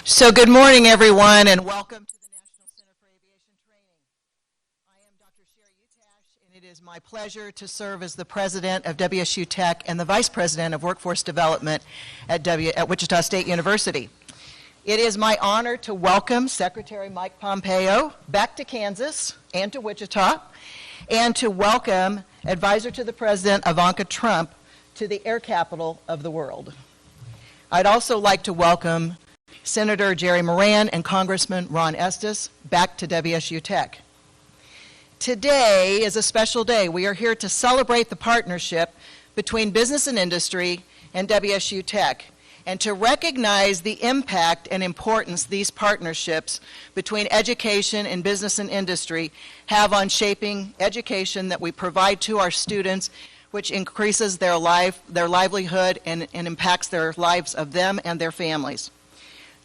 So good morning, everyone, and welcome to the National Center for Aviation Training. I am Dr. Sherry Utash, and it is my pleasure to serve as the president of WSU Tech and the vice president of workforce development at Wichita State University. It is my honor to welcome Secretary Mike Pompeo back to Kansas and to Wichita, and to welcome Advisor to the President Ivanka Trump to the air capital of the world. I'd also like to welcome Senator Jerry Moran and Congressman Ron Estes back to WSU Tech. Today is a special day. We are here to celebrate the partnership between business and industry and WSU Tech, and to recognize the impact and importance these partnerships between education and business and industry have on shaping education that we provide to our students, which increases their livelihood and impacts their lives of them and their families.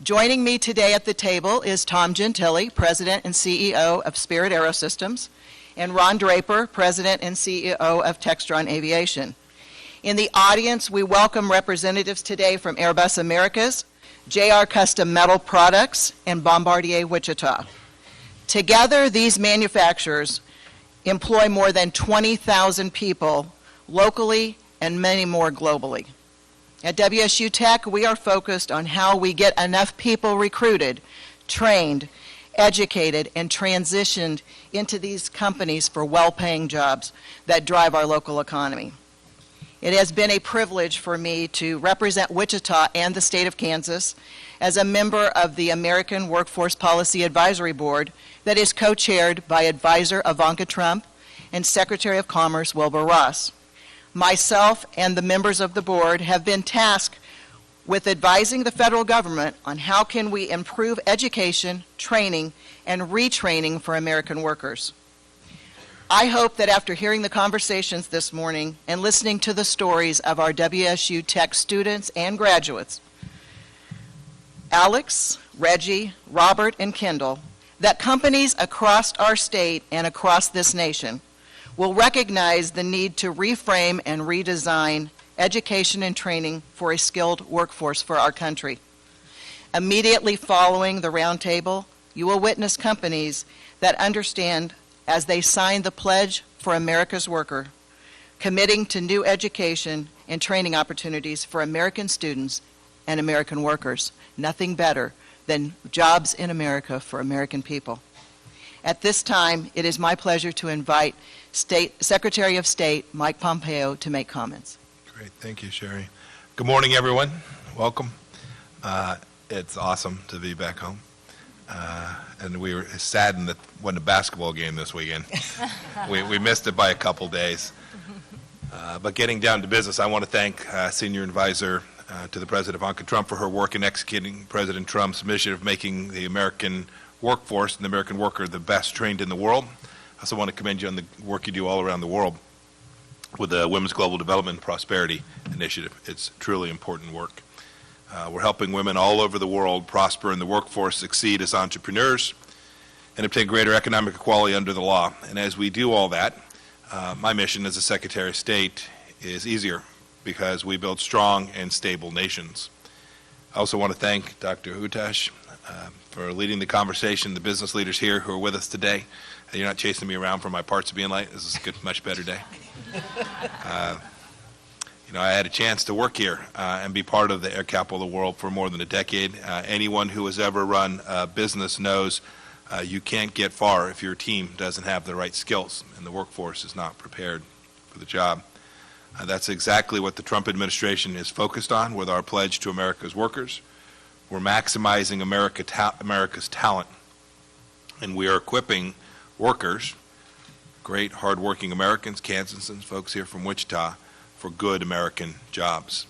Joining me today at the table is Tom Gentile, President and CEO of Spirit Aerosystems, and Ron Draper, President and CEO of Textron Aviation. In the audience, we welcome representatives today from Airbus Americas, JR Custom Metal Products, and Bombardier Wichita. Together, these manufacturers employ more than 20,000 people locally and many more globally. At WSU Tech, we are focused on how we get enough people recruited, trained, educated, and transitioned into these companies for well-paying jobs that drive our local economy. It has been a privilege for me to represent Wichita and the state of Kansas as a member of the American Workforce Policy Advisory Board that is co-chaired by Advisor Ivanka Trump and Secretary of Commerce Wilbur Ross. Myself and the members of the board have been tasked with advising the federal government on how can we improve education, training, and retraining for American workers. I hope that after hearing the conversations this morning and listening to the stories of our WSU Tech students and graduates, Alex, Reggie, Robert, and Kendall, that companies across our state and across this nation will recognize the need to reframe and redesign education and training for a skilled workforce for our country. Immediately following the roundtable, you will witness companies that understand as they sign the Pledge for America's Worker, committing to new education and training opportunities for American students and American workers. Nothing better than jobs in America for American people. At this time, it is my pleasure to invite Secretary of State Mike Pompeo to make comments. Great, thank you, Sherry. Good morning, everyone. Welcome. It's awesome to be back home. And we were saddened that it wasn't a basketball game this weekend. we missed it by a couple days. But getting down to business, I want to thank Senior Advisor to the President Ivanka Trump for her work in executing President Trump's mission of making the American workforce and the American worker the best trained in the world. I also want to commend you on the work you do all around the world with the Women's Global Development and Prosperity Initiative. It's truly important work. We're helping women all over the world prosper in the workforce, succeed as entrepreneurs, and obtain greater economic equality under the law. And as we do all that, my mission as a Secretary of State is easier because we build strong and stable nations. I also want to thank Dr. Utash for leading the conversation, the business leaders here who are with us today. You're not chasing me around for my parts being late. This is a good, much better day. I had a chance to work here and be part of the air capital of the world for more than a decade. Anyone who has ever run a business knows you can't get far if your team doesn't have the right skills and the workforce is not prepared for the job. That's exactly what the Trump administration is focused on with our pledge to America's workers. We're maximizing America's talent, and we are equipping workers, great hardworking Americans, Kansans, folks here from Wichita, for good American jobs.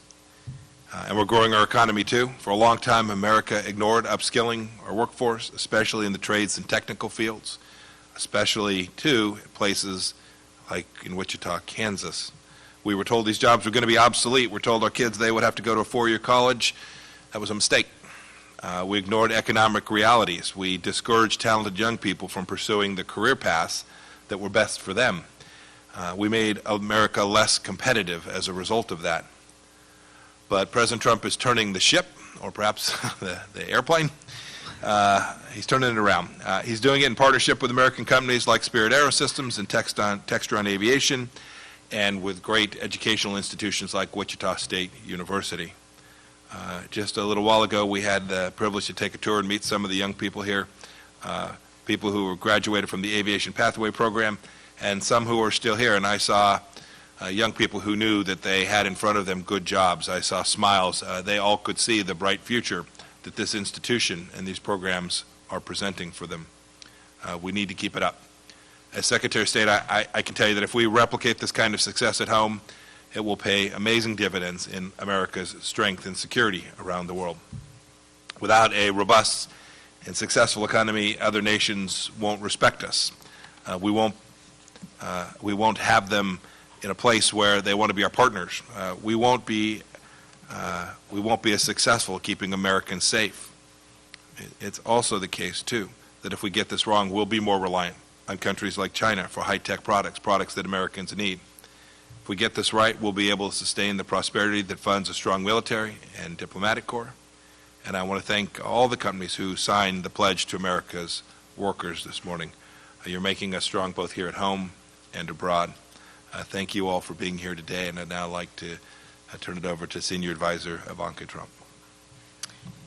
And we're growing our economy too. For a long time, America ignored upskilling our workforce, especially in the trades and technical fields, especially too at places like in Wichita, Kansas. We were told these jobs were going to be obsolete. We're told our kids they would have to go to a four-year college. That was a mistake. We ignored economic realities. We discouraged talented young people from pursuing the career paths that were best for them. We made America less competitive as a result of that. But President Trump is turning the ship or perhaps the airplane. He's turning it around. He's doing it in partnership with American companies like Spirit Aerosystems and Textron Aviation, and with great educational institutions like Wichita State University. Just a little while ago, we had the privilege to take a tour and meet some of the young people here, people who graduated from the Aviation Pathway Program, and some who are still here. And I saw young people who knew that they had in front of them good jobs. I saw smiles. They all could see the bright future that this institution and these programs are presenting for them. We need to keep it up. As Secretary of State, I can tell you that if we replicate this kind of success at home, it will pay amazing dividends in America's strength and security around the world. Without a robust and successful economy, other nations won't respect us. We won't have them in a place where they want to be our partners. We won't be as successful keeping Americans safe. It's also the case, too, that if we get this wrong, we'll be more reliant on countries like China for high-tech products that Americans need. If we get this right, we'll be able to sustain the prosperity that funds a strong military and diplomatic corps. And I want to thank all the companies who signed the pledge to America's workers this morning. You're making us strong both here at home and abroad. Thank you all for being here today, and I'd now like to turn it over to Senior Advisor Ivanka Trump.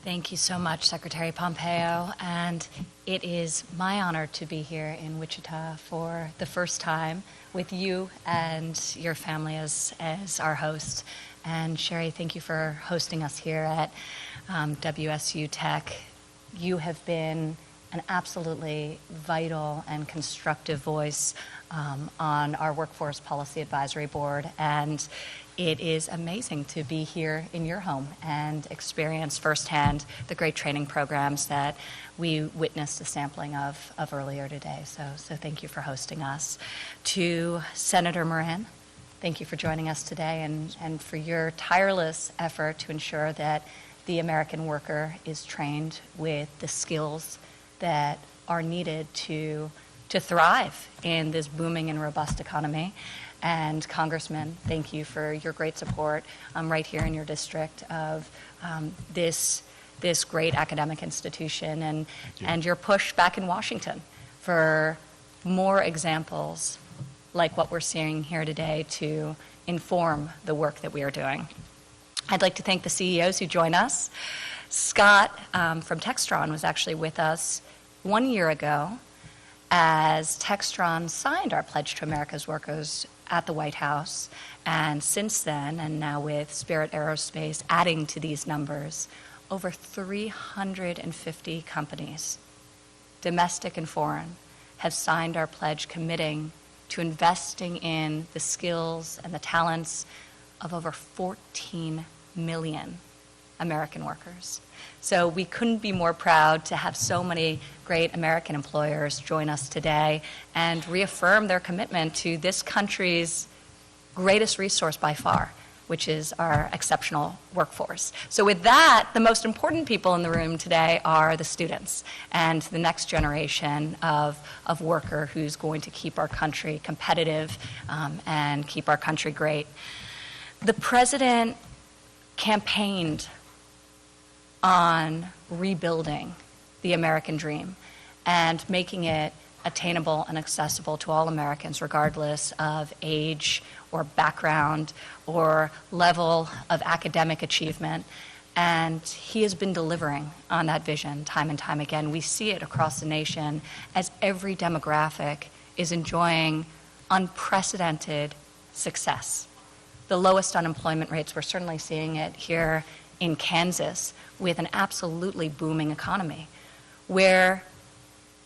Thank you so much, Secretary Pompeo, and it is my honor to be here in Wichita for the first time with you and your family as our host. And Sherry, thank you for hosting us here at WSU Tech. You have been an absolutely vital and constructive voice on our Workforce Policy Advisory Board, and it is amazing to be here in your home and experience firsthand the great training programs that we witnessed a sampling of earlier today. So thank you for hosting us. To Senator Moran, thank you for joining us today and for your tireless effort to ensure that the American worker is trained with the skills that are needed to thrive in this booming and robust economy. And Congressman, thank you for your great support right here in your district of this great academic institution and your push back in Washington for more examples like what we're seeing here today to inform the work that we are doing. I'd like to thank the CEOs who join us. Scott from Textron was actually with us 1 year ago as Textron signed our Pledge to America's Workers at the White House. And since then, and now with Spirit Aerospace adding to these numbers, over 350 companies, domestic and foreign, have signed our pledge committing to investing in the skills and the talents of over 14 million American workers. So we couldn't be more proud to have so many great American employers join us today and reaffirm their commitment to this country's greatest resource by far, which is our exceptional workforce. So with that, the most important people in the room today are the students and the next generation of worker who's going to keep our country competitive and keep our country great. The president campaigned on rebuilding the American dream and making it attainable and accessible to all Americans, regardless of age or background or level of academic achievement. And he has been delivering on that vision time and time again. We see it across the nation as every demographic is enjoying unprecedented success. The lowest unemployment rates, we're certainly seeing it here in Kansas with an absolutely booming economy, where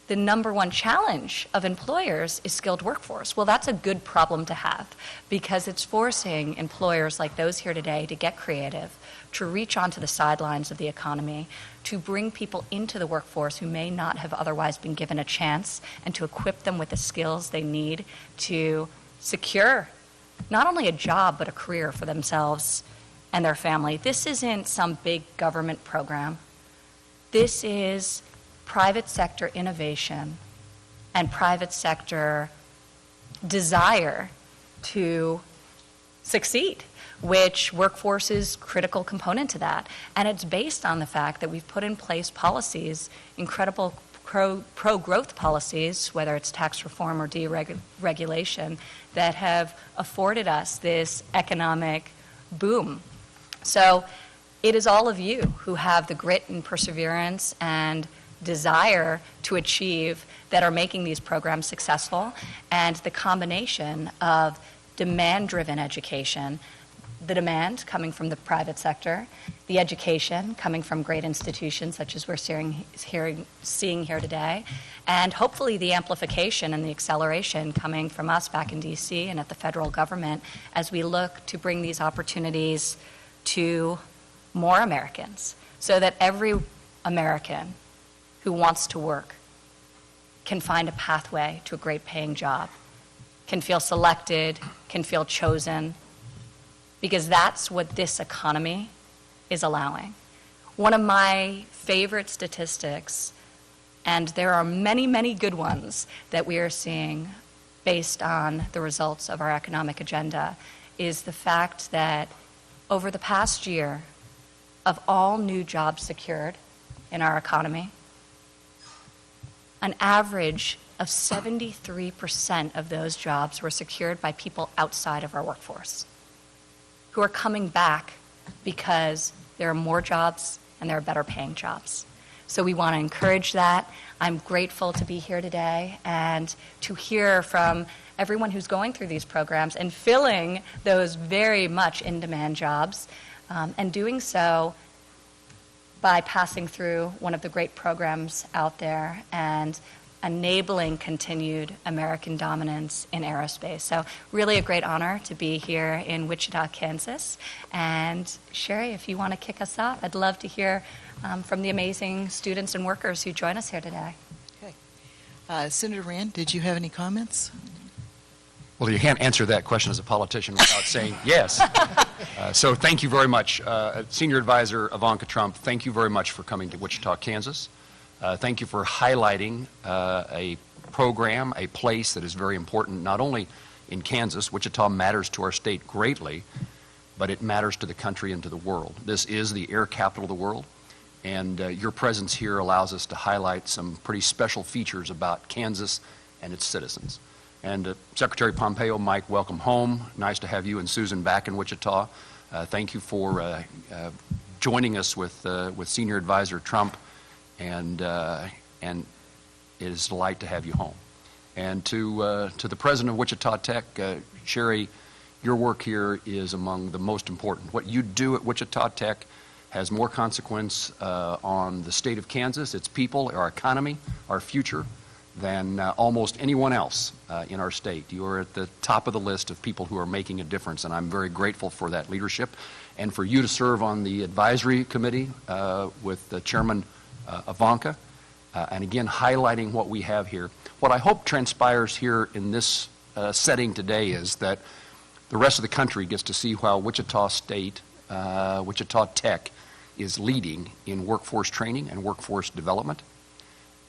the number one challenge of employers is skilled workforce. Well, that's a good problem to have because it's forcing employers like those here today to get creative, to reach onto the sidelines of the economy, to bring people into the workforce who may not have otherwise been given a chance, and to equip them with the skills they need to secure not only a job but a career for themselves and their family. This isn't some big government program. This is private sector innovation and private sector desire to succeed. which workforce is a critical component to that. And it's based on the fact that we've put in place policies, incredible pro-growth policies, whether it's tax reform or deregulation, that have afforded us this economic boom. So it is all of you who have the grit and perseverance and desire to achieve that are making these programs successful, and the combination of demand-driven education, the demand coming from the private sector, the education coming from great institutions such as we're seeing here today, and hopefully the amplification and the acceleration coming from us back in DC and at the federal government as we look to bring these opportunities to more Americans, so that every American who wants to work can find a pathway to a great paying job, can feel selected, can feel chosen, because that's what this economy is allowing. One of my favorite statistics, and there are many, many good ones that we are seeing based on the results of our economic agenda, is the fact that over the past year, of all new jobs secured in our economy, an average of 73% of those jobs were secured by people outside of our workforce, who are coming back because there are more jobs and there are better paying jobs. So we want to encourage that. I'm grateful to be here today and to hear from everyone who's going through these programs and filling those very much in-demand jobs, and doing so by passing through one of the great programs out there and enabling continued American dominance in aerospace. So really a great honor to be here in Wichita, Kansas. And Sherry, if you want to kick us off, I'd love to hear from the amazing students and workers who join us here today. Okay. Senator Rand, did you have any comments? Well, you can't answer that question as a politician without saying yes. So thank you very much. Senior Advisor Ivanka Trump, thank you very much for coming to Wichita, Kansas. Thank you for highlighting a program, a place that is very important, not only in Kansas. Wichita matters to our state greatly, but it matters to the country and to the world. This is the air capital of the world, and your presence here allows us to highlight some pretty special features about Kansas and its citizens. And Secretary Pompeo, Mike, welcome home. Nice to have you and Susan back in Wichita. Thank you for joining us with Senior Advisor Trump, and it is a delight to have you home. And to the President of Wichita Tech, Sherry, your work here is among the most important. What you do at Wichita Tech has more consequence on the state of Kansas, its people, our economy, our future, than almost anyone else in our state. You are at the top of the list of people who are making a difference, and I'm very grateful for that leadership, and for you to serve on the advisory committee with the Chairman Ivanka, and again highlighting what we have here. What I hope transpires here in this setting today is that the rest of the country gets to see how Wichita State, Wichita Tech is leading in workforce training and workforce development.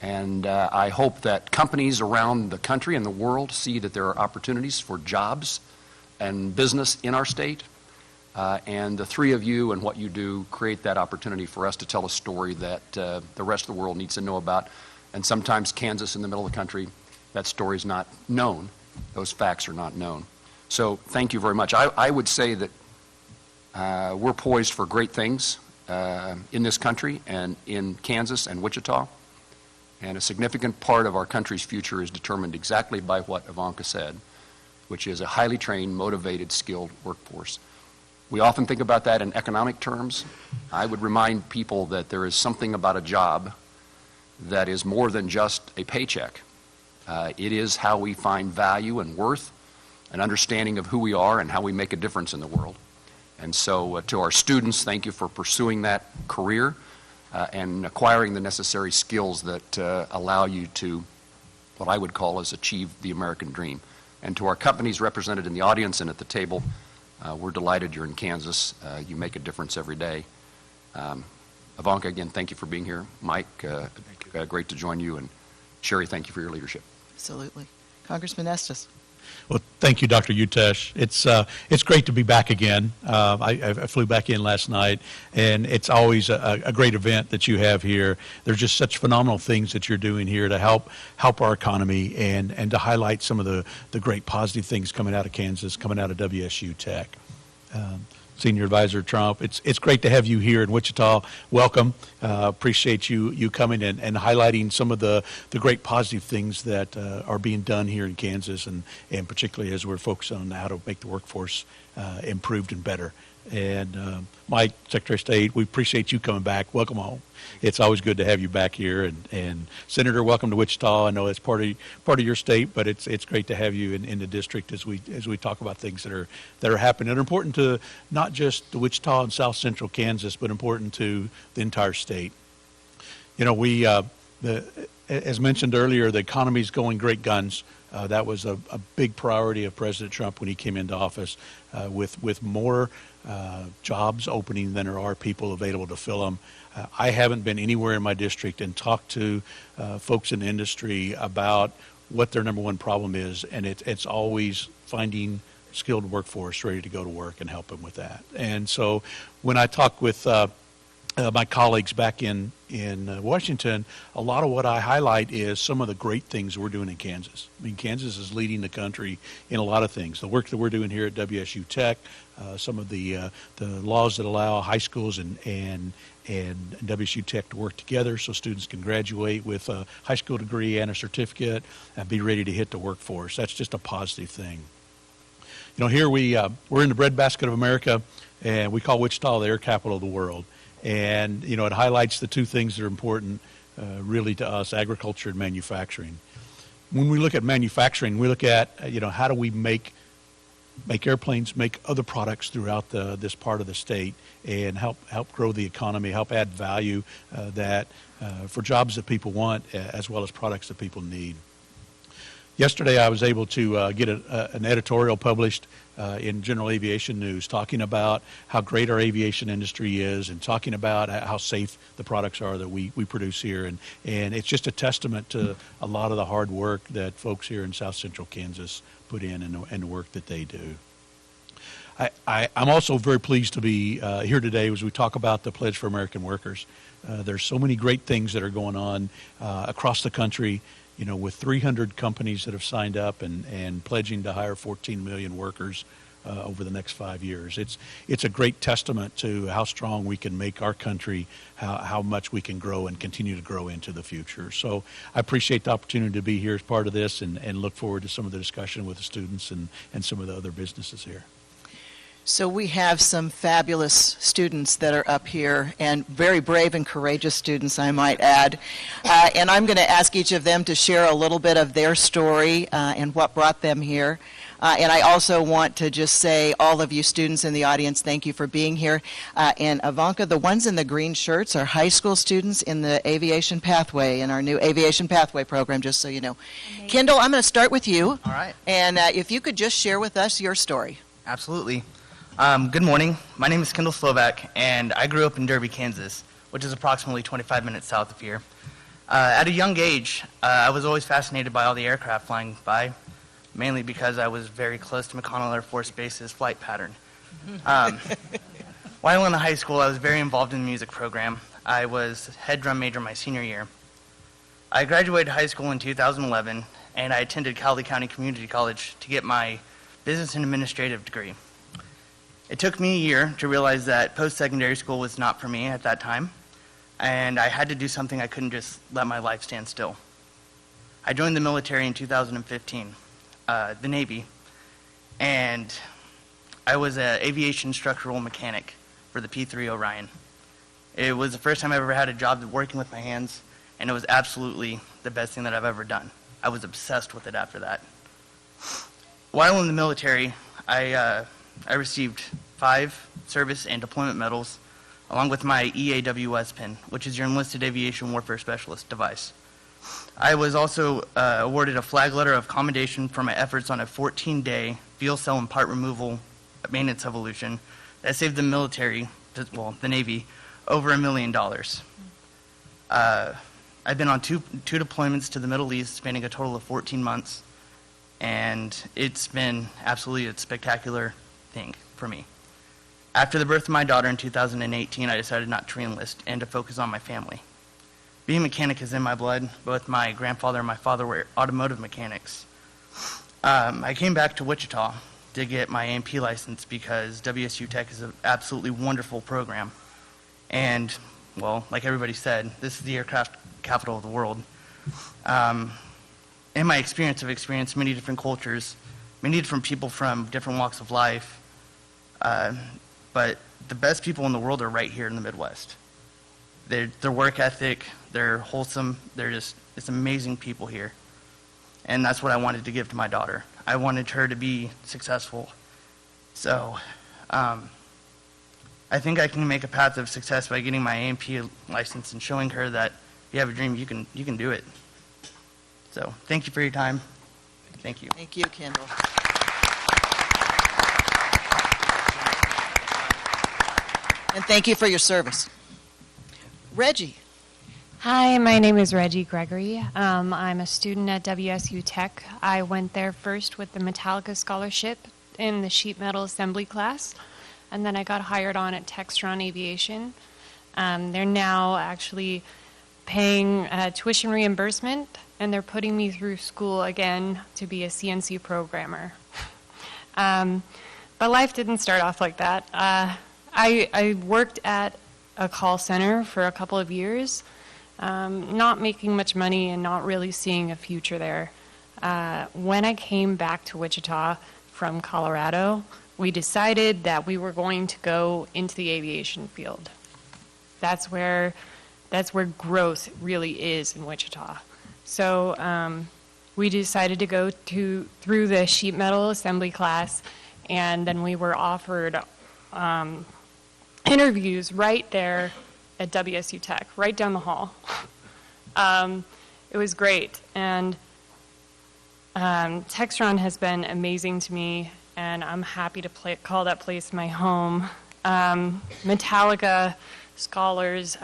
And I hope that companies around the country and the world see that there are opportunities for jobs and business in our state. And the three of you and what you do create that opportunity for us to tell a story that the rest of the world needs to know about. And sometimes Kansas in the middle of the country, that story is not known. Those facts are not known. So thank you very much. I would say that we're poised for great things in this country and in Kansas and Wichita. And a significant part of our country's future is determined exactly by what Ivanka said, which is a highly trained, motivated, skilled workforce. We often think about that in economic terms. I would remind people that there is something about a job that is more than just a paycheck. It is how we find value and worth, an understanding of who we are and how we make a difference in the world. And so to our students, thank you for pursuing that career and acquiring the necessary skills that allow you to, what I would call, is achieve the American dream. And to our companies represented in the audience and at the table, we're delighted you're in Kansas. You make a difference every day. Ivanka, again, thank you for being here. Mike, great to join you. And Sherry, thank you for your leadership. Absolutely. Congressman Estes. Well, thank you, Dr. Utesh. It's great to be back again. I flew back in last night, and it's always a great event that you have here. There's just such phenomenal things that you're doing here to help our economy and to highlight some of the great positive things coming out of Kansas, coming out of WSU Tech. Senior Advisor Trump, it's great to have you here in Wichita. Welcome. Appreciate you coming and highlighting some of the great positive things that are being done here in Kansas, and particularly as we're focused on how to make the workforce improved and better. And Mike, Secretary of State, we appreciate you coming back. Welcome home. It's always good to have you back here. And Senator, welcome to Wichita. I know it's part of your state, but it's great to have you in the district as we talk about things that are happening that are important to not just the Wichita and South Central Kansas, but important to the entire state. You know, as mentioned earlier, the economy's going great guns. That was a big priority of President Trump when he came into office, with more jobs opening than there are people available to fill them. I haven't been anywhere in my district and talked to folks in the industry about what their number one problem is, and it's always finding skilled workforce ready to go to work and help them with that. And so when I talk with my colleagues back in Washington, a lot of what I highlight is some of the great things we're doing in Kansas. I mean, Kansas is leading the country in a lot of things. The work that we're doing here at WSU Tech, some of the laws that allow high schools and WSU Tech to work together so students can graduate with a high school degree and a certificate and be ready to hit the workforce. That's just a positive thing. You know, here we're in the breadbasket of America, and we call Wichita the air capital of the world. And, you know, it highlights the two things that are important really to us, agriculture and manufacturing. When we look at manufacturing, we look at, how do we make airplanes, make other products throughout this part of the state and help grow the economy, help add value for jobs that people want as well as products that people need. Yesterday, I was able to get an editorial published in General Aviation News talking about how great our aviation industry is and talking about how safe the products are that we produce here. And it's just a testament to a lot of the hard work that folks here in South Central Kansas put in and the work that they do. I'm also very pleased to be here today as we talk about the Pledge for American Workers. There's so many great things that are going on across the country. You know, with 300 companies that have signed up and pledging to hire 14 million workers over the next 5 years. It's a great testament to how strong we can make our country, how much we can grow and continue to grow into the future. So I appreciate the opportunity to be here as part of this and look forward to some of the discussion with the students and some of the other businesses here. So we have some fabulous students that are up here, and very brave and courageous students, I might add. And I'm going to ask each of them to share a little bit of their story and what brought them here. And I also want to just say, all of you students in the audience, thank you for being here. And Ivanka, the ones in the green shirts are high school students in the Aviation Pathway, in our new Aviation Pathway program, just so you know. Amazing. Kendall, I'm going to start with you. All right. And if you could just share with us your story. Absolutely. Good morning. My name is Kendall Slovak, and I grew up in Derby, Kansas, which is approximately 25 minutes south of here. At a young age, I was always fascinated by all the aircraft flying by, mainly because I was very close to McConnell Air Force Base's flight pattern. While in high school, I was very involved in the music program. I was head drum major my senior year. I graduated high school in 2011, and I attended Cowley County Community College to get my business and administrative degree. It took me a year to realize that post-secondary school was not for me at that time, and I had to do something. I couldn't just let my life stand still. I joined the military in 2015, the Navy, and I was an aviation structural mechanic for the P-3 Orion. It was the first time I ever had a job working with my hands, and it was absolutely the best thing that I've ever done. I was obsessed with it after that. While in the military, I received 5 service and deployment medals, along with my EAWS pin, which is your Enlisted Aviation Warfare Specialist device. I was also awarded a flag letter of commendation for my efforts on a 14-day fuel cell and part removal maintenance evolution that saved the military, well, the Navy, over $1 million. I've been on two deployments to the Middle East, spanning a total of 14 months. and it's been absolutely a spectacular thing for me. After the birth of my daughter in 2018, I decided not to re-enlist and to focus on my family. Being a mechanic is in my blood. Both my grandfather and my father were automotive mechanics. I came back to Wichita to get my A&P license because WSU Tech is an absolutely wonderful program. And, well, like everybody said, this is the aircraft capital of the world. In my experience, I've experienced many different cultures, many different people from different walks of life. But the best people in the world are right here in the Midwest. Their work ethic, they're wholesome, it's amazing people here. And that's what I wanted to give to my daughter. I wanted her to be successful. So I think I can make a path of success by getting my A&P license and showing her that if you have a dream, you can do it. So thank you for your time. Thank you. Thank you, Kendall. And thank you for your service. Reggie. Hi, my name is Reggie Gregory. I'm a student at WSU Tech. I went there first with the Metallica Scholarship in the sheet metal assembly class, and then I got hired on at Textron Aviation. They're now actually paying tuition reimbursement, and they're putting me through school again to be a CNC programmer. But life didn't start off like that. I worked at a call center for a couple of years, not making much money and not really seeing a future there. When I came back to Wichita from Colorado, we decided that we were going to go into the aviation field. That's where growth really is in Wichita. So we decided to go through the sheet metal assembly class, and then we were offered interviews right there at WSU Tech, right down the hall. It was great, and Textron has been amazing to me, and I'm happy to call that place my home. Metallica scholars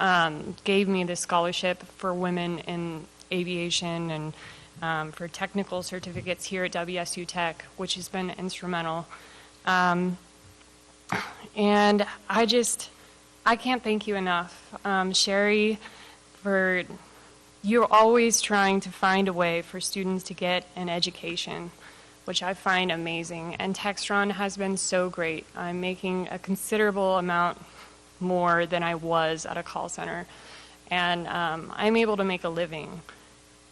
gave me this scholarship for women in aviation and for technical certificates here at WSU Tech, which has been instrumental. And I can't thank you enough. Sherry, you're always trying to find a way for students to get an education, which I find amazing. And Textron has been so great. I'm making a considerable amount more than I was at a call center. And I'm able to make a living.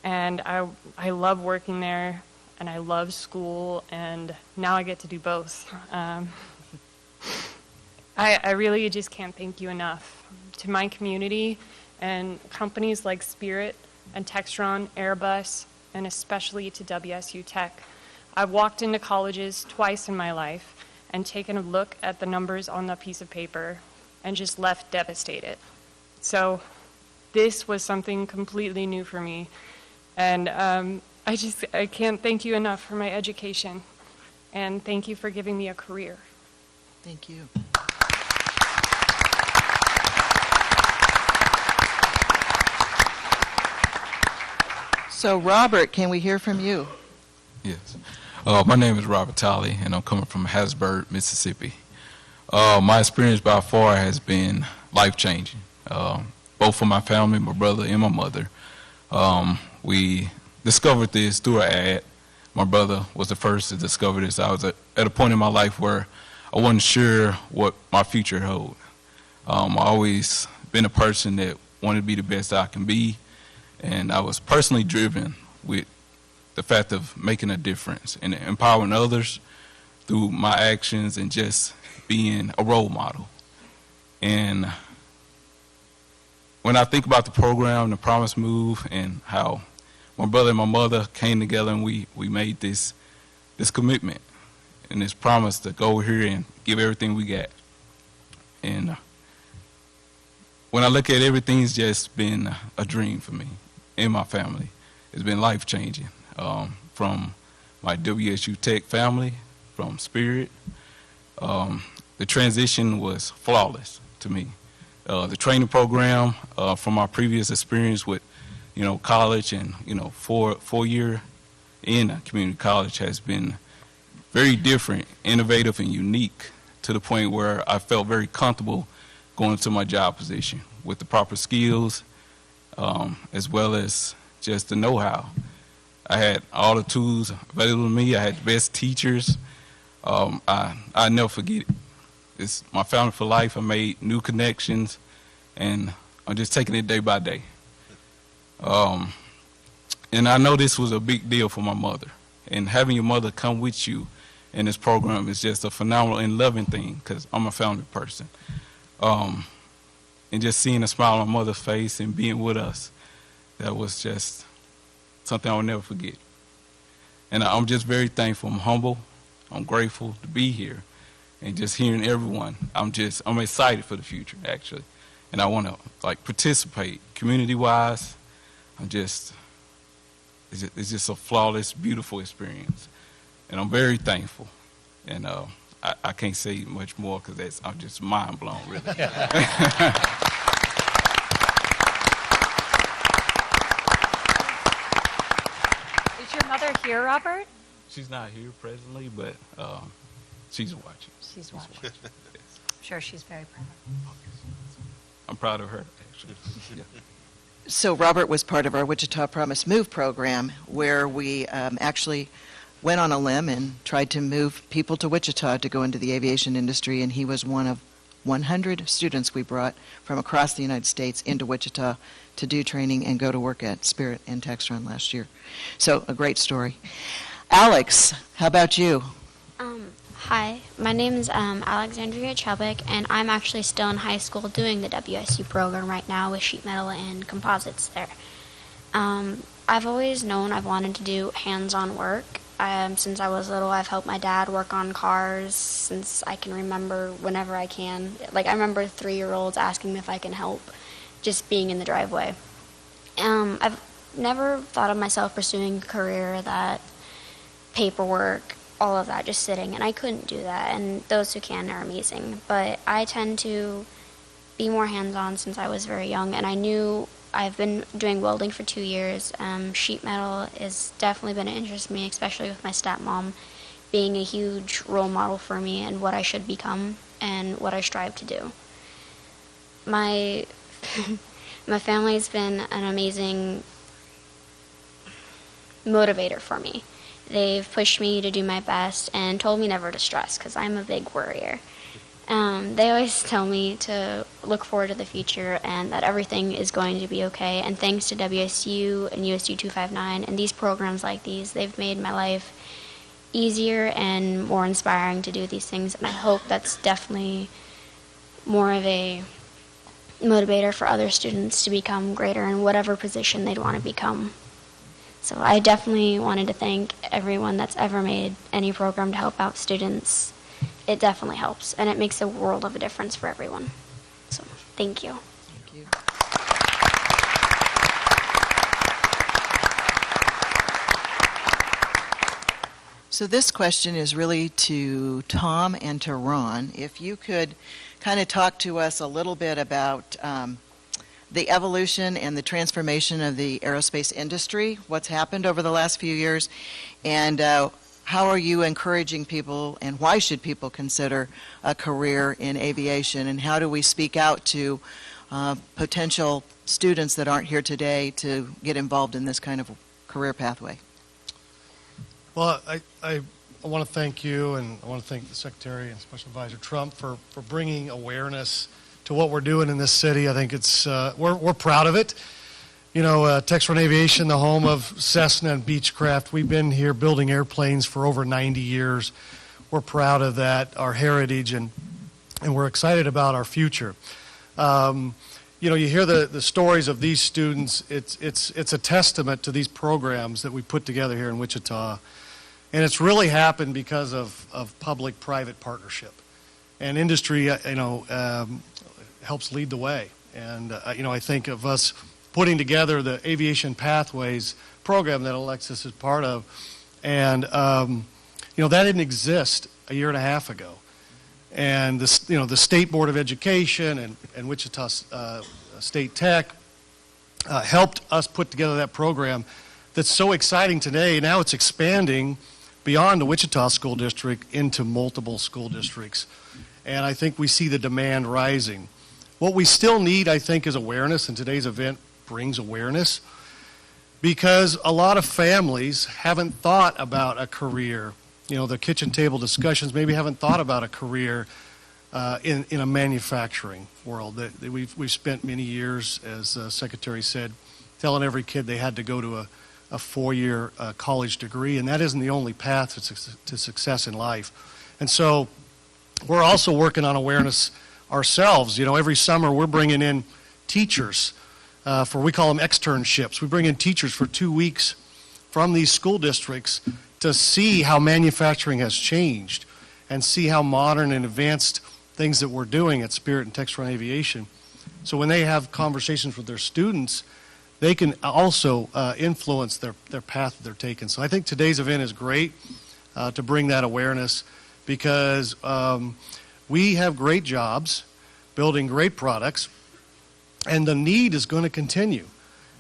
And I love working there, and I love school, and now I get to do both. I really just can't thank you enough. To my community and companies like Spirit and Textron, Airbus, and especially to WSU Tech. I've walked into colleges twice in my life and taken a look at the numbers on the piece of paper and just left devastated. So this was something completely new for me. And I can't thank you enough for my education. And thank you for giving me a career. Thank you. So, Robert, can we hear from you? Yes. My name is Robert Tolley, and I'm coming from Hattiesburg, Mississippi. My experience by far has been life-changing, both for my family, my brother, and my mother. We discovered this through an ad. My brother was the first to discover this. I was at a point in my life where I wasn't sure what my future held. I always been a person that wanted to be the best I can be, and I was personally driven with the fact of making a difference and empowering others through my actions and just being a role model. And when I think about the program, the Promise Move, and how my brother and my mother came together and we made this commitment and this promise to go here and give everything we got. And when I look at it, everything's just been a dream for me and my family. It's been life-changing. From my WSU Tech family, from Spirit, the transition was flawless to me. The training program, from my previous experience with, college and, four-year in a community college has been very different, innovative, and unique, to the point where I felt very comfortable going into my job position with the proper skills, as well as just the know-how. I had all the tools available to me. I had the best teachers. I never forget it. It's my family for life. I made new connections, and I'm just taking it day by day. And I know this was a big deal for my mother. And having your mother come with you in this program is just a phenomenal and loving thing, because I'm a family person. And just seeing a smile on my mother's face and being with us, that was just something I will never forget. And I'm just very thankful. I'm humble. I'm grateful to be here. And just hearing everyone, I'm excited for the future, actually. And I want to participate community-wise. It's just a flawless, beautiful experience. And I'm very thankful. And I can't say much more, because I'm just mind blown, really. Is your mother here, Robert? She's not here presently, but she's watching. She's watching. I'm sure she's very proud. I'm proud of her, actually. Yeah. So Robert was part of our Wichita Promise Move program, where we actually went on a limb and tried to move people to Wichita to go into the aviation industry, and he was one of 100 students we brought from across the United States into Wichita to do training and go to work at Spirit and Textron last year. So a great story. Alex, how about you? Hi, my name is Alexandria Chubbuck, and I'm actually still in high school doing the WSU program right now with sheet metal and composites there. I've always known I've wanted to do hands-on work. Since I was little, I've helped my dad work on cars since I can remember whenever I can. I remember 3-year-olds asking me if I can help, just being in the driveway. I've never thought of myself pursuing a career that paperwork, all of that, just sitting, and I couldn't do that, and those who can are amazing. But I tend to be more hands-on since I was very young, and I knew I've been doing welding for 2 years. Sheet metal has definitely been an interest to me, especially with my stepmom being a huge role model for me and what I should become and what I strive to do. My family's been an amazing motivator for me. They've pushed me to do my best and told me never to stress, because I'm a big worrier. They always tell me to look forward to the future and that everything is going to be okay. And thanks to WSU and USU 259 and these programs like these, they've made my life easier and more inspiring to do these things. And I hope that's definitely more of a motivator for other students to become greater in whatever position they'd want to become. So I definitely wanted to thank everyone that's ever made any program to help out students. It definitely helps, and it makes a world of a difference for everyone. So thank you. Thank you. So this question is really to Tom and to Ron. If you could kind of talk to us a little bit about the evolution and the transformation of the aerospace industry, what's happened over the last few years, and how are you encouraging people, and why should people consider a career in aviation, and how do we speak out to potential students that aren't here today to get involved in this kind of career pathway? Well, I want to thank you, and I want to thank the Secretary and Special Advisor Trump for bringing awareness to what we're doing in this city. I think it's we're proud of it. You know, Textron Aviation, the home of Cessna and Beechcraft, we've been here building airplanes for over 90 years. We're proud of that, our heritage, and we're excited about our future. You know, you hear the stories of these students. It's a testament to these programs that we put together here in Wichita, and it's really happened because of public-private partnership, and industry, helps lead the way. And I think of us putting together the Aviation Pathways program that Alexis is part of, and that didn't exist a year and a half ago. And the State Board of Education and Wichita State Tech helped us put together that program that's so exciting today. Now it's expanding beyond the Wichita School District into multiple school districts. And I think we see the demand rising. What we still need, I think, is awareness, and today's event brings awareness, because a lot of families haven't thought about a career. You know, the kitchen table discussions maybe haven't thought about a career in a manufacturing world. That we've spent many years, as the Secretary said, telling every kid they had to go to a four-year college degree, and that isn't the only path to success in life. And so we're also working on awareness ourselves. You know, every summer we're bringing in teachers we call them externships. We bring in teachers for 2 weeks from these school districts to see how manufacturing has changed and see how modern and advanced things that we're doing at Spirit and Textron Aviation. So when they have conversations with their students, they can also influence their path that they're taking. So I think today's event is great to bring that awareness, because we have great jobs, building great products, and the need is going to continue.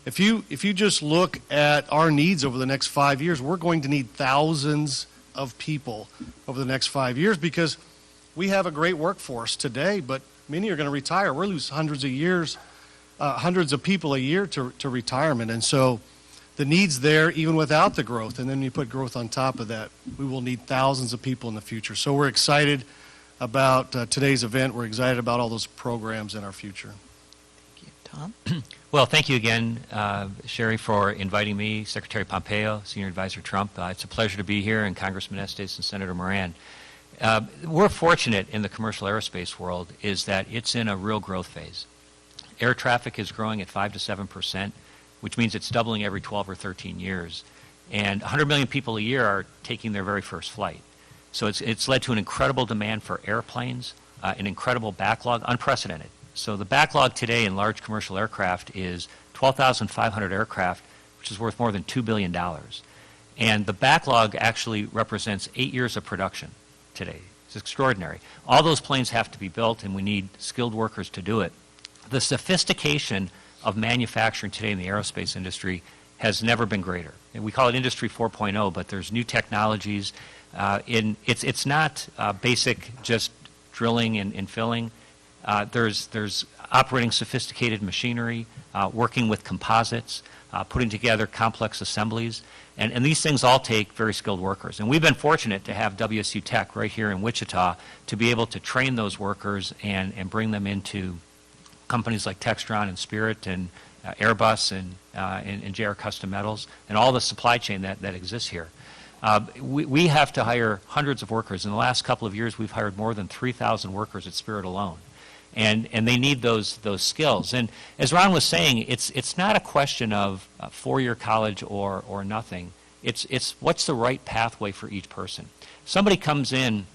If you just look at our needs over the next 5 years, we're going to need thousands of people over the next 5 years, because we have a great workforce today, but many are going to retire. We'll lose hundreds of people a year to retirement. And so the need's there even without the growth. And then you put growth on top of that, we will need thousands of people in the future. So we're excited about today's event. We're excited about all those programs in our future. Tom? Well, thank you again, Sherry, for inviting me, Secretary Pompeo, Senior Advisor Trump. It's a pleasure to be here, and Congressman Estes and Senator Moran. We're fortunate in the commercial aerospace world is that it's in a real growth phase. Air traffic is growing at 5 to 7%, which means it's doubling every 12 or 13 years. And 100 million people a year are taking their very first flight. So it's led to an incredible demand for airplanes, an incredible backlog, unprecedented. So the backlog today in large commercial aircraft is 12,500 aircraft, which is worth more than $2 billion. And the backlog actually represents 8 years of production today. It's extraordinary. All those planes have to be built, and we need skilled workers to do it. The sophistication of manufacturing today in the aerospace industry has never been greater. And we call it Industry 4.0, but there's new technologies. It's not basic just drilling and filling. There's operating sophisticated machinery, working with composites, putting together complex assemblies, and these things all take very skilled workers. And we've been fortunate to have WSU Tech right here in Wichita to be able to train those workers and bring them into companies like Textron and Spirit and Airbus and JR Custom Metals and all the supply chain that exists here. We have to hire hundreds of workers. In the last couple of years, we've hired more than 3,000 workers at Spirit alone. And they need those skills. And as Ron was saying, it's not a question of four-year college or nothing. It's what's the right pathway for each person. Somebody comes in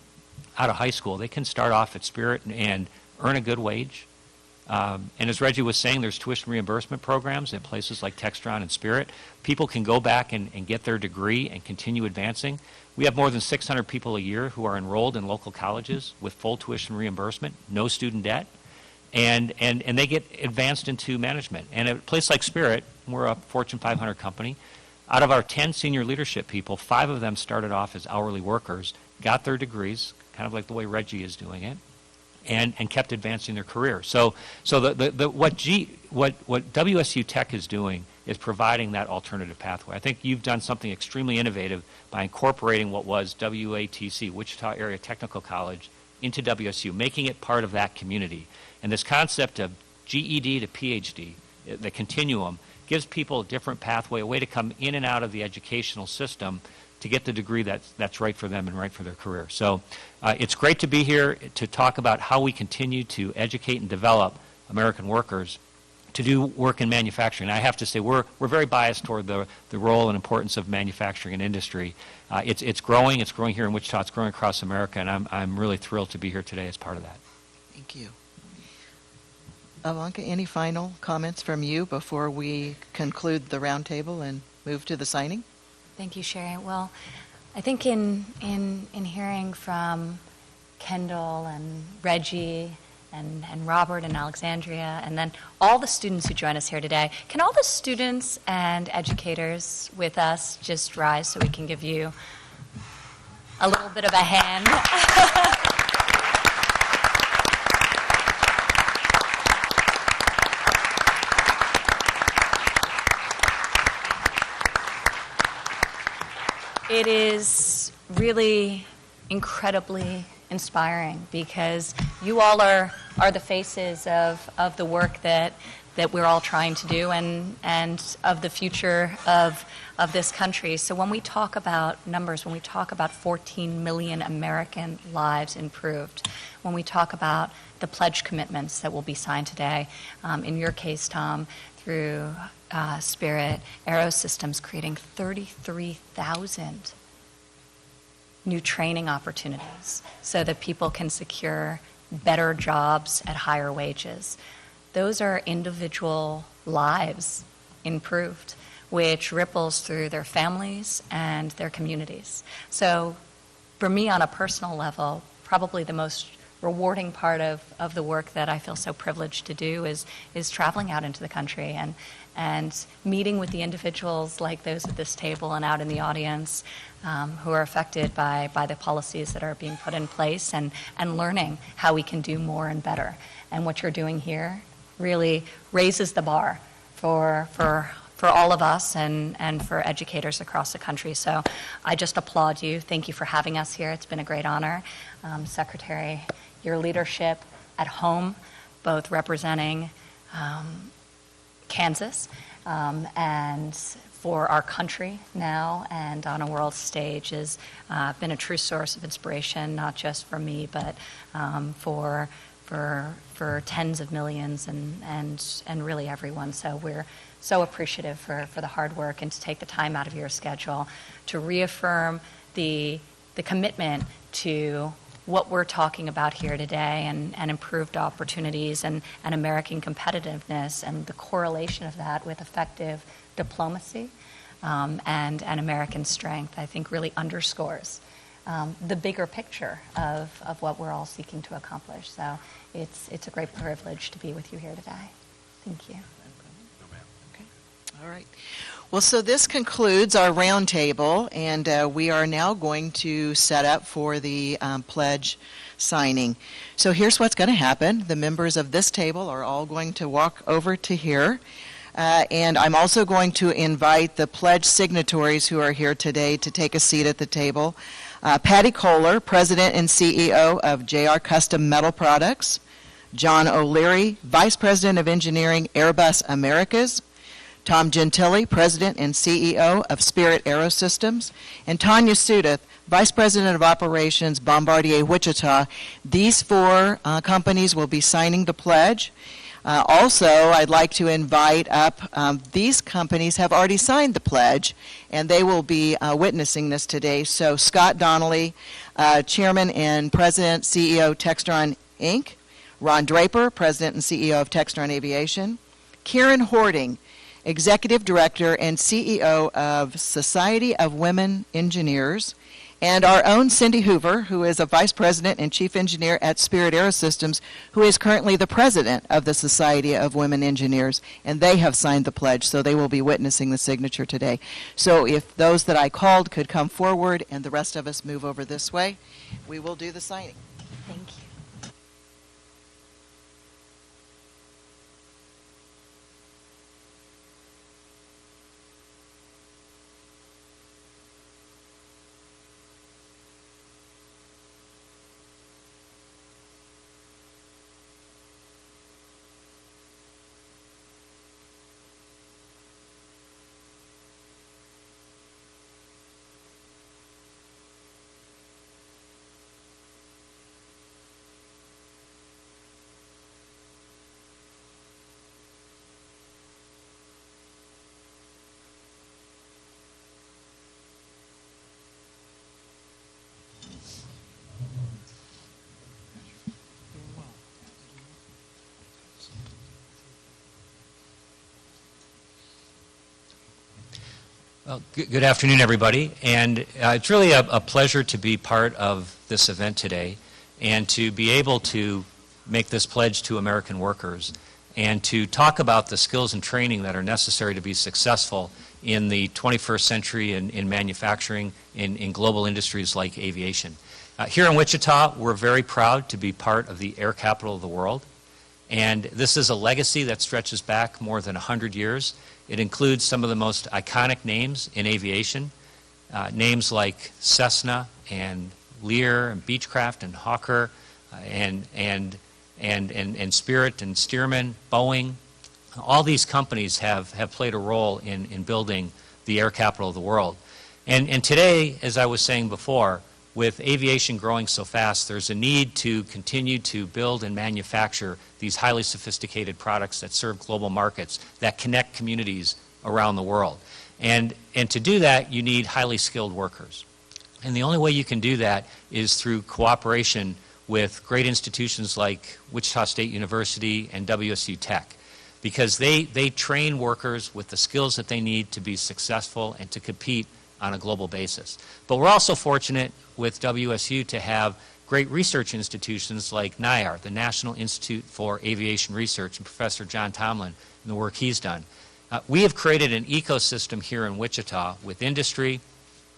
out of high school, they can start off at Spirit and earn a good wage. And as Reggie was saying, there's tuition reimbursement programs at places like Textron and Spirit. People can go back and get their degree and continue advancing. We have more than 600 people a year who are enrolled in local colleges with full tuition reimbursement, no student debt, and they get advanced into management. And at a place like Spirit, we're a Fortune 500 company. Out of our 10 senior leadership people, 5 of them started off as hourly workers, got their degrees, kind of like the way Reggie is doing it, and kept advancing their career. So what WSU Tech is doing is providing that alternative pathway. I think you've done something extremely innovative by incorporating what was WATC, Wichita Area Technical College, into WSU, making it part of that community. And this concept of GED to PhD, the continuum, gives people a different pathway, a way to come in and out of the educational system to get the degree that's right for them and right for their career. So it's great to be here to talk about how we continue to educate and develop American workers to do work in manufacturing. And I have to say we're very biased toward the role and importance of manufacturing and industry. It's growing here in Wichita, it's growing across America, and I'm really thrilled to be here today as part of that. Thank you. Ivanka, any final comments from you before we conclude the roundtable and move to the signing? Thank you, Sherry. Well, I think in hearing from Kendall and Reggie and Robert and Alexandria, and then all the students who join us here today. Can all the students and educators with us just rise so we can give you a little bit of a hand? It is really incredibly inspiring because you all are the faces of the work that we're all trying to do and of the future of this country. So when we talk about numbers, when we talk about 14 million American lives improved, when we talk about the pledge commitments that will be signed today, in your case, Tom, through Spirit Aerosystems creating 33,000 new training opportunities so that people can secure better jobs at higher wages. Those are individual lives improved, which ripples through their families and their communities. So for me on a personal level, probably the most rewarding part of the work that I feel so privileged to do is traveling out into the country and meeting with the individuals like those at this table and out in the audience who are affected by the policies that are being put in place and learning how we can do more and better. And what you're doing here really raises the bar for all of us and for educators across the country. So I just applaud you. Thank you for having us here. It's been a great honor. Secretary, your leadership at home, both representing Kansas and for our country now and on a world stage has been a true source of inspiration, not just for me, but for tens of millions and really everyone. So we're so appreciative for the hard work and to take the time out of your schedule to reaffirm the commitment to what we're talking about here today and improved opportunities and American competitiveness and the correlation of that with effective diplomacy and American strength, I think really underscores the bigger picture of what we're all seeking to accomplish. So it's a great privilege to be with you here today. Thank you. Okay. All right. Well, so this concludes our roundtable, and we are now going to set up for the pledge signing. So here's what's going to happen. The members of this table are all going to walk over to here, and I'm also going to invite the pledge signatories who are here today to take a seat at the table. Patty Kohler, President and CEO of JR Custom Metal Products. John O'Leary, Vice President of Engineering, Airbus Americas. Tom Gentile, President and CEO of Spirit Aerosystems, and Tanya Sudeth, Vice President of Operations, Bombardier Wichita. These four companies will be signing the pledge. Also, I'd like to invite up, these companies have already signed the pledge, and they will be witnessing this today. So Scott Donnelly, Chairman and President, CEO, Textron, Inc., Ron Draper, President and CEO of Textron Aviation, Karen Hording, Executive Director and CEO of Society of Women Engineers, and our own Cindy Hoover, who is a Vice President and Chief Engineer at Spirit Aerosystems, who is currently the President of the Society of Women Engineers, and they have signed the pledge, so they will be witnessing the signature today. So if those that I called could come forward and the rest of us move over this way, we will do the signing. Thank you. Well, good afternoon, everybody. And it's really a pleasure to be part of this event today and to be able to make this pledge to American workers and to talk about the skills and training that are necessary to be successful in the 21st century in manufacturing, in global industries like aviation. Here in Wichita, we're very proud to be part of the air capital of the world. And this is a legacy that stretches back more than 100 years. It includes some of the most iconic names in aviation, names like Cessna and Lear and Beechcraft and Hawker and Spirit and Stearman, Boeing. All these companies have played a role in building the air capital of the world. And today, as I was saying before, with aviation growing so fast, there's a need to continue to build and manufacture these highly sophisticated products that serve global markets, that connect communities around the world. And to do that, you need highly skilled workers. And the only way you can do that is through cooperation with great institutions like Wichita State University and WSU Tech, because they train workers with the skills that they need to be successful and to compete on a global basis. But we're also fortunate with WSU to have great research institutions like NIAR, the National Institute for Aviation Research, and Professor John Tomlin and the work he's done. We have created an ecosystem here in Wichita with industry,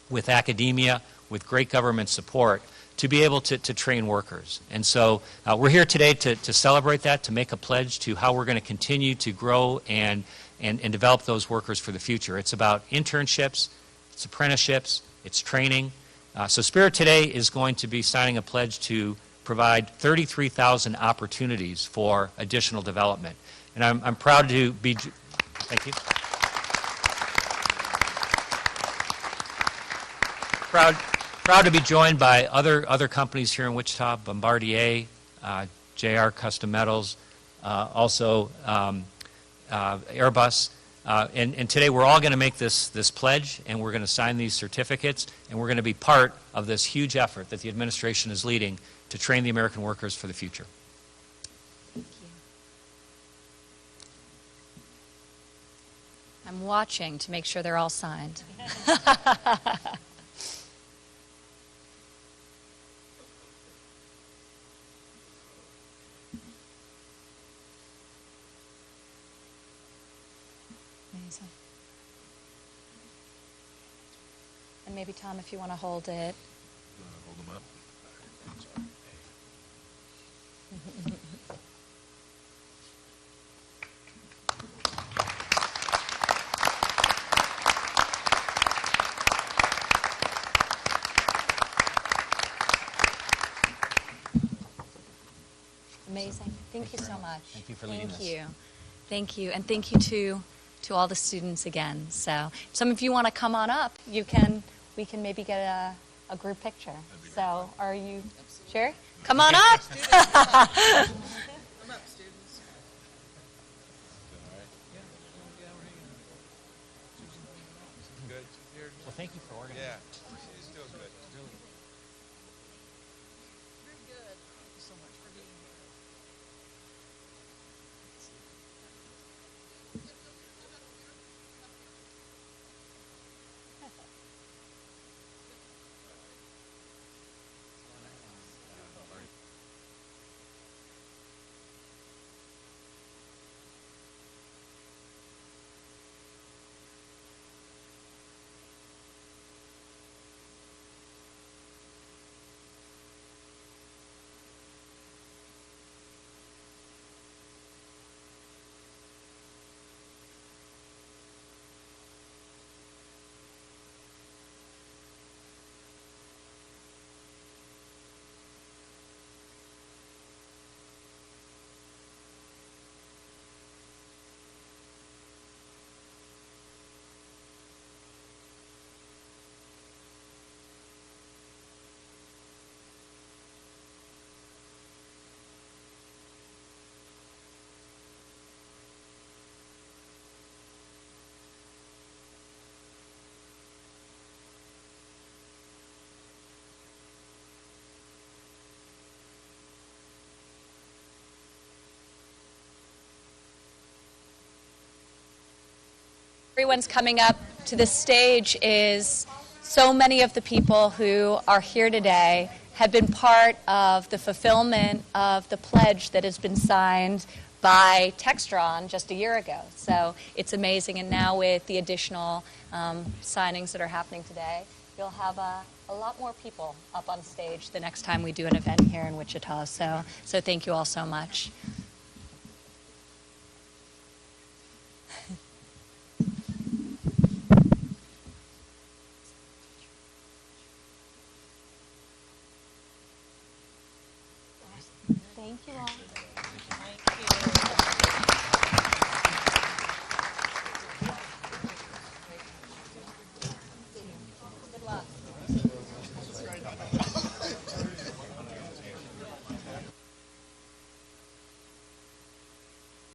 with academia, with great government support to be able to train workers. And so we're here today to celebrate that, to make a pledge to how we're going to continue to grow and develop those workers for the future. It's about internships, it's apprenticeships, it's training. So Spirit today is going to be signing a pledge to provide 33,000 opportunities for additional development. And I'm proud to be, thank you. Proud to be joined by other companies here in Wichita, Bombardier, JR Custom Metals, also Airbus. And today we're all going to make this pledge, and we're going to sign these certificates, and we're going to be part of this huge effort that the administration is leading to train the American workers for the future. Thank you. I'm watching to make sure they're all signed. Amazing. And maybe, Tom, if you want to hold it. Hold them up. Amazing. Thank you so much. Thank you for leading this. Thank you. Thank you. And thank you to all the students again. So some of you want to come on up, we can maybe get a group picture. So are you sure? Come on up. Well, thank you for organizing. Yeah, she's doing good. Very good. Thank you so much for being here. Everyone's coming up to the stage is so many of the people who are here today have been part of the fulfillment of the pledge that has been signed by Textron just a year ago. So it's amazing. And now with the additional signings that are happening today, you'll have a lot more people up on stage the next time we do an event here in Wichita. So thank you all so much. Thank you all. Thank you.